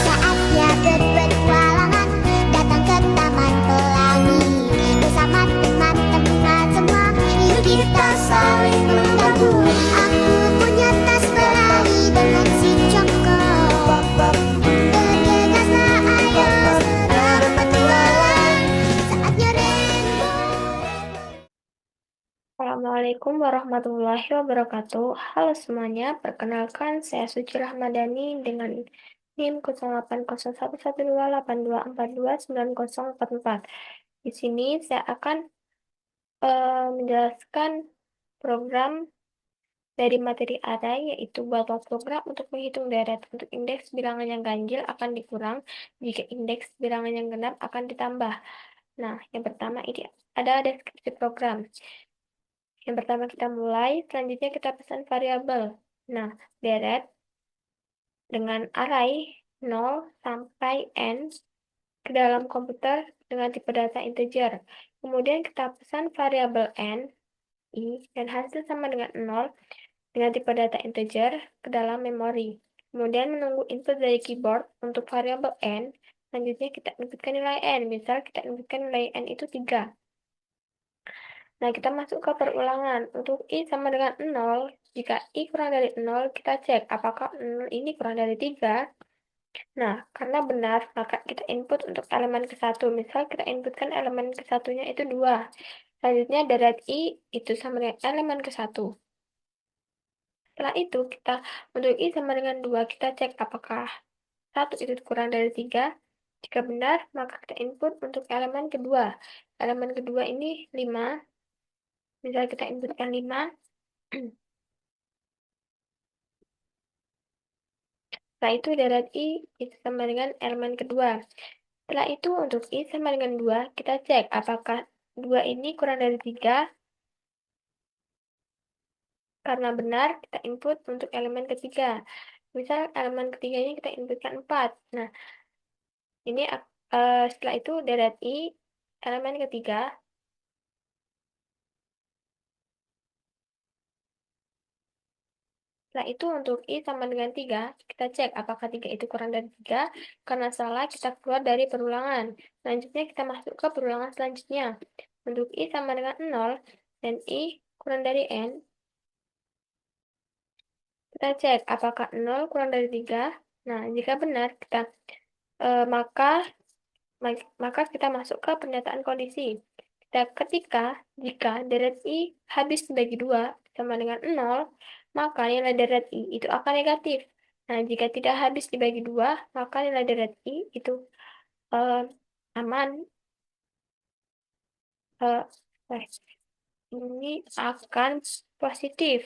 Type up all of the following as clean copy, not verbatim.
Saatnya berpetualangan, datang ke Taman Pelangi. Bersama teman-teman semua, yuk kita saling membantu. Aku punya tas berlari dengan si Joko. Bergegaslah ayo segera berpetualang. Saatnya rainbow. Assalamualaikum warahmatullahi wabarakatuh. Halo semuanya, perkenalkan saya Suci Rahmadani dengan NIM 08011282429044. Di sini saya akan menjelaskan program dari materi array, yaitu buatlah program untuk menghitung deret. Untuk indeks bilangan yang ganjil akan dikurang, jika indeks bilangan yang genap akan ditambah. Nah, yang pertama ini ada deskripsi program. Yang pertama kita mulai, selanjutnya kita pesan variabel. Nah, deret dengan array 0 sampai n ke dalam komputer dengan tipe data integer. Kemudian kita pesan variabel n, i, dan hasil sama dengan 0 dengan tipe data integer ke dalam memori. Kemudian menunggu input dari keyboard untuk variabel n. Selanjutnya kita inputkan nilai n. Misal kita inputkan nilai n itu 3. Nah, kita masuk ke perulangan. Untuk I sama dengan 0, jika I kurang dari 0, kita cek apakah 0 ini kurang dari 3. Nah, karena benar, maka kita input untuk elemen ke-1. Misal kita inputkan elemen ke-1-nya itu 2. Selanjutnya, deret I itu sama dengan elemen ke-1. Setelah itu, untuk I sama dengan 2, kita cek apakah 1 itu kurang dari 3. Jika benar, maka kita input untuk elemen kedua. Elemen kedua ini 5. Misal kita inputkan 5. Setelah itu deret I itu sama dengan elemen kedua. Setelah itu untuk I sama dengan 2, kita cek apakah 2 ini kurang dari 3. Karena benar, kita input untuk elemen ketiga. Misal elemen ketiganya kita inputkan 4. Nah, ini setelah itu deret I elemen ketiga. Setelah itu untuk I sama dengan 3, kita cek apakah 3 itu kurang dari 3. Karena salah, kita keluar dari perulangan. Selanjutnya kita masuk ke perulangan selanjutnya. Untuk I sama dengan 0 dan I kurang dari N, kita cek apakah 0 kurang dari 3. Nah, jika benar, maka kita masuk ke pernyataan kondisi. Ketika jika deret I habis dibagi 2 sama dengan 0, maka nilai deret I itu akan negatif. Nah, jika tidak habis dibagi 2, maka nilai deret I itu eh, aman. eh, eh, ini akan positif.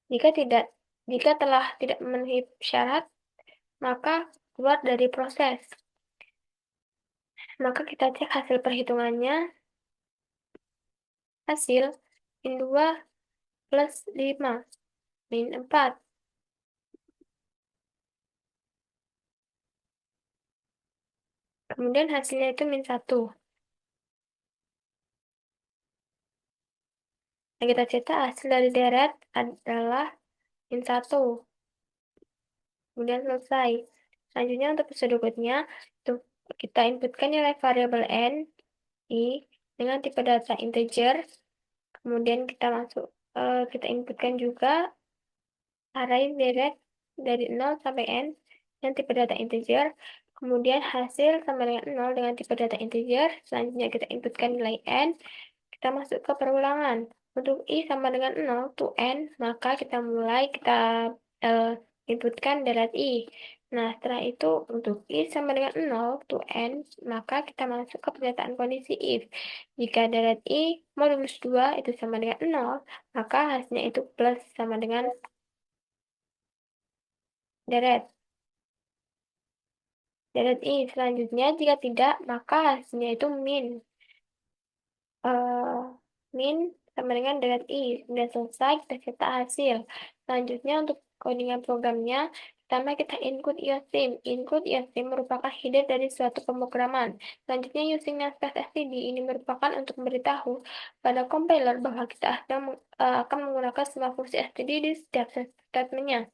Jika tidak, jika telah tidak memenuhi syarat, maka keluar dari proses. Maka kita cek hasil perhitungannya. Hasil min 2 plus 5 min 4. Kemudian hasilnya itu min 1. Nah, kita cetak hasil dari deret adalah min 1. Kemudian selesai. Selanjutnya untuk episode berikutnya, kita inputkan nilai variabel n, i, dengan tipe data integer. Kemudian kita inputkan juga array deret dari 0 sampai n dengan tipe data integer. Kemudian hasil sama dengan 0 dengan tipe data integer. Selanjutnya kita inputkan nilai n. Kita masuk ke perulangan. Untuk I sama dengan 0 to n, maka kita inputkan deret I. Nah, setelah itu untuk I sama dengan 0 to n, maka kita masuk ke pernyataan kondisi if. Jika deret I modulus 2 itu sama dengan 0, maka hasilnya itu plus sama dengan deret. Deret I selanjutnya, jika tidak, maka hasilnya itu min. eh min sama dengan deret I. Sudah selesai, kita cetak hasil. Selanjutnya untuk codingan programnya, Pertama kita include USIM. Include USIM merupakan header dari suatu pemrograman. Selanjutnya using namespace std ini merupakan untuk memberitahu pada compiler bahwa kita akan menggunakan semua fungsi std di setiap statementnya.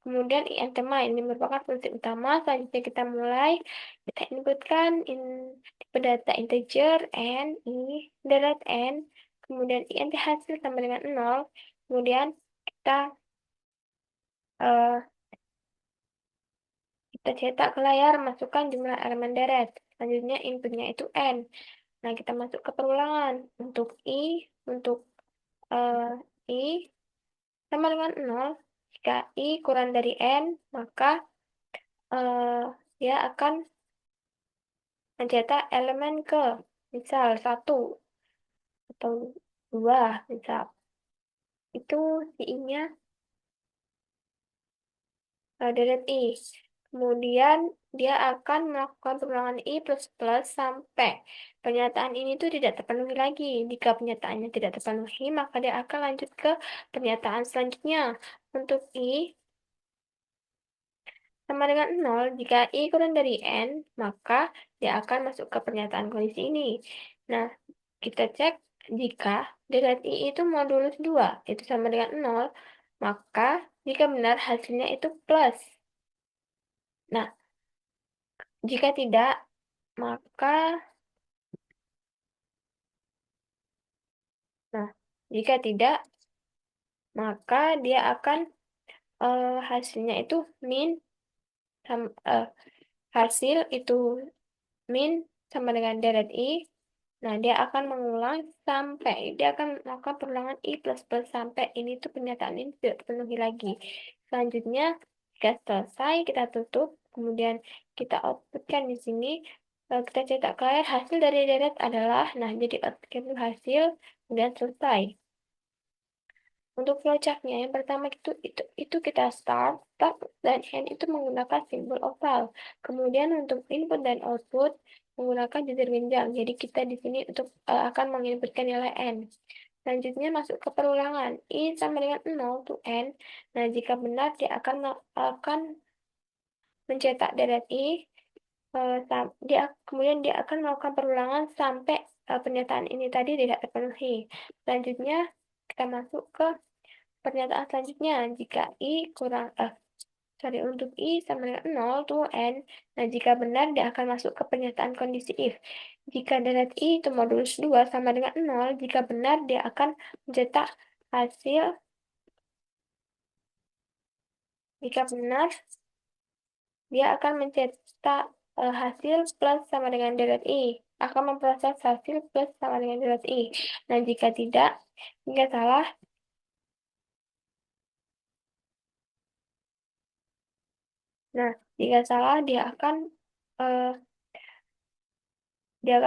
Kemudian int main ini merupakan fungsi utama. Selanjutnya kita mulai, kita inputkan tipe data integer n, i, deret n, kemudian int hasil sama dengan 0, kemudian kita eh, kita cetak ke layar, masukkan jumlah elemen deret. Selanjutnya inputnya itu n. Nah, kita masuk ke perulangan. Untuk eh, i sama dengan 0. Jika i kurang dari n, maka eh, dia akan mencetak elemen ke, misal 1 atau 2, misal. Itu si i-nya deret i. Kemudian dia akan melakukan pengulangan i plus plus sampai pernyataan ini tuh tidak terpenuhi lagi. Jika pernyataannya tidak terpenuhi, maka dia akan lanjut ke pernyataan selanjutnya. Untuk i sama dengan 0, jika i kurang dari n, maka dia akan masuk ke pernyataan kondisi ini. Nah, kita cek jika deret i itu modulus 2, itu sama dengan 0, maka jika benar hasilnya itu plus. Nah, jika tidak, maka nah, jika tidak, maka dia akan hasilnya itu min sam- eh, hasil itu min sama dengan deret i. Nah, dia akan mengulang sampai dia akan melakukan perulangan i plus plus sampai ini tuh pernyataan ini tidak terpenuhi lagi. Selanjutnya, jika selesai kita tutup, kemudian kita outputkan di sini. Kita cetak ke layar hasil dari deret adalah, nah jadi outputkan itu hasil, kemudian selesai. Untuk flowchartnya, yang pertama itu kita start dan end itu menggunakan simbol oval. Kemudian untuk input dan output menggunakan jujur genjang. Jadi kita di sini akan menginputkan nilai n. Selanjutnya masuk ke perulangan. I sama dengan 0 to n. Nah, jika benar dia akan mencetak deret i. Kemudian dia akan melakukan perulangan sampai pernyataan ini tadi tidak terpenuhi. Selanjutnya kita masuk ke pernyataan selanjutnya, jika untuk i sama dengan 0 to n, nah jika benar dia akan masuk ke pernyataan kondisi if. Jika deret i itu modulus 2 sama dengan 0, jika benar dia akan mencetak hasil, jika benar dia akan mencetak hasil plus sama dengan deret i, akan memproses hasil plus sama dengan deret i. Nah, jika tidak, jika salah, nah jika salah eh, dia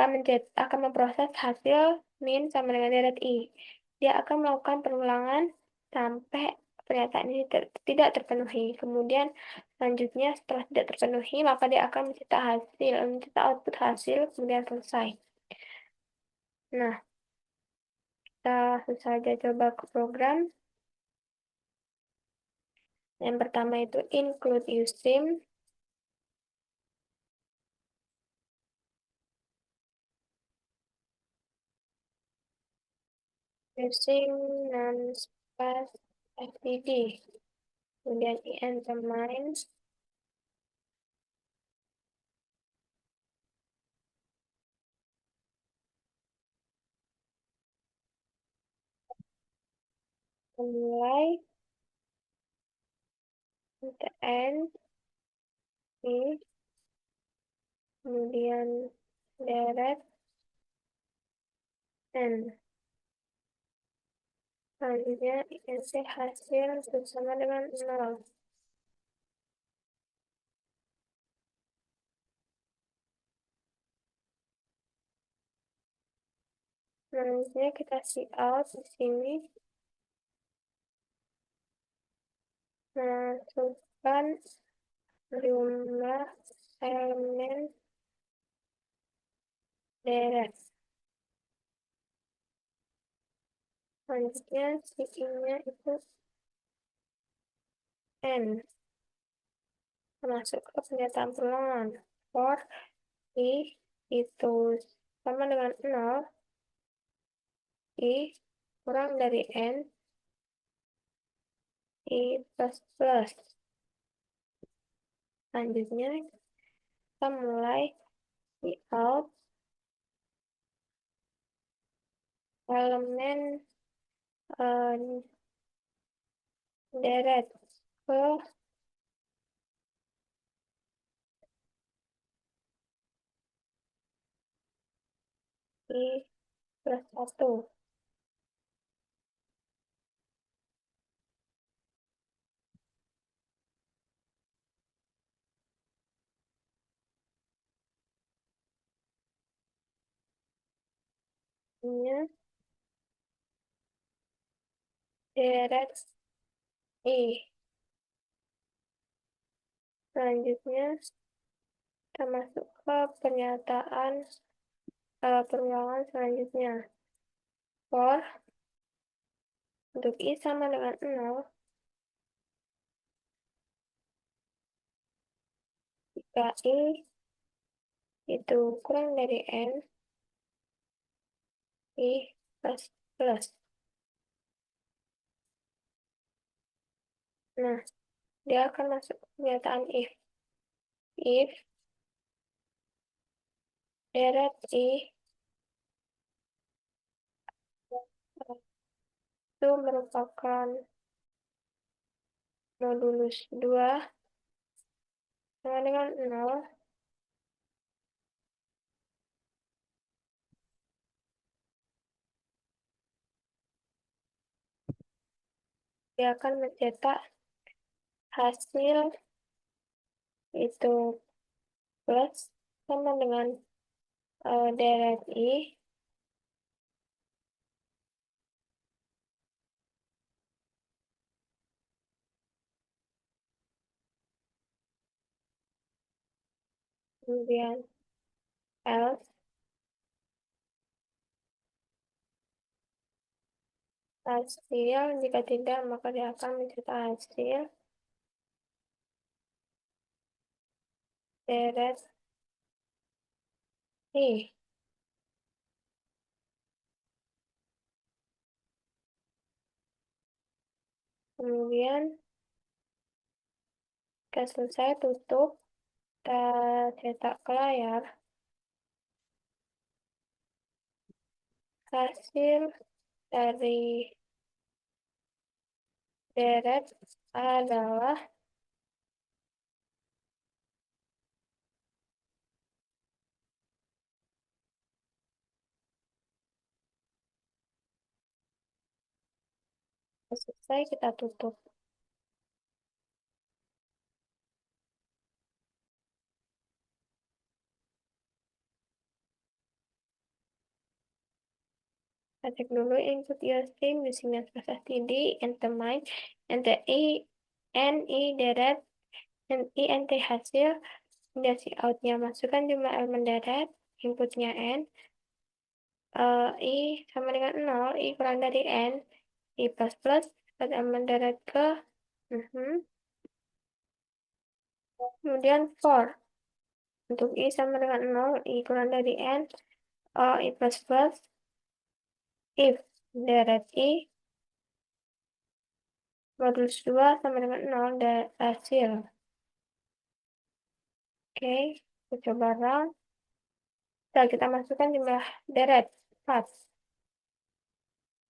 akan memproses hasil min sama dengan deret i. Dia akan melakukan perulangan sampai pernyataan ini tidak terpenuhi. Kemudian selanjutnya setelah tidak terpenuhi, maka dia akan mencetak output hasil, kemudian selesai. Nah, kita langsung saja coba ke program. Yang pertama itu include usim. Using namespace std. Kemudian int main. Mulai n i, kemudian deret n. Selanjutnya int hasil bersama dengan 0. Selanjutnya kita out di sini, masukkan jumlah elemen deret. Selanjutnya si i-nya itu n. masuk ke pernyataan perulangan. For I itu sama dengan 0, I kurang dari N, I plus plus. Selanjutnya, kita mulai I out elemen eh, deret ke I plus 1. Ini deret I. Selanjutnya, kita masuk ke pernyataan perulangan selanjutnya. For untuk I sama dengan 0, jika I itu kurang dari N, I plus plus. Nah, dia akan masuk ke pernyataan if. If deret I itu merupakan modulus 2 sama dengan 0, dia akan mencetak hasil itu plus sama dengan deret I kemudian else hasil, jika tidak maka dia akan mencetak hasil deret I. Kemudian jika selesai tutup, kita cetak ke layar hasil dari deret adalah selesai, kita tutup. Kita cek dulu input your stream using network STD, enter mine, enter I deret, dan int hasil, kemudian si outnya masukkan jumlah elemen deret, inputnya n, I sama dengan 0, I kurang dari n, I plus plus, pada elemen deret ke, kemudian for, untuk I sama dengan 0, I kurang dari n, I plus plus, if deret I modulus 2 sama dengan 0 dan hasil. Oke, kita coba run. Setelah kita masukkan jumlah deret 4.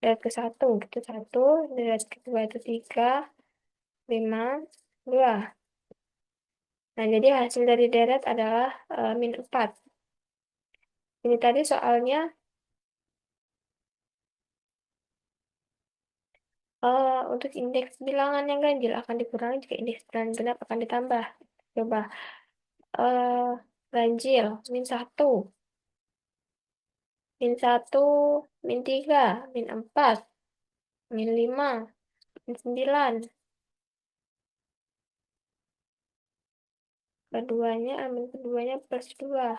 Deret ke 1 gitu 1, deret kedua itu 3, 5, 2. Nah, jadi hasil dari deret adalah min 4. Ini tadi soalnya untuk indeks bilangan yang ganjil akan dikurangi jika indeks bilangan genap akan ditambah. Coba ganjil min 1, min 1, min 3, min 4, min 5, min 9. Keduanya plus 2.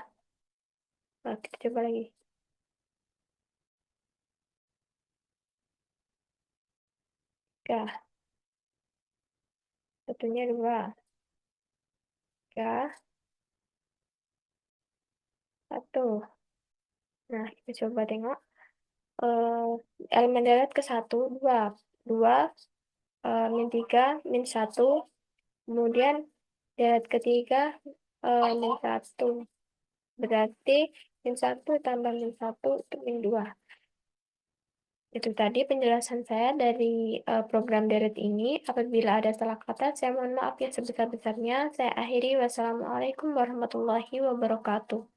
Nah, kita coba lagi. Ya, satunya 2. 3, 1. Nah, kita coba tengok. Eh, elemen deret ke 1, 2. 2, min 3, min 1. Kemudian deret ketiga, min 1. Berarti min 1 tambah min 1 itu min 2. Itu tadi penjelasan saya dari program deret ini. Apabila ada salah kata, saya mohon maaf yang sebesar-besarnya. Saya akhiri. Wassalamualaikum warahmatullahi wabarakatuh.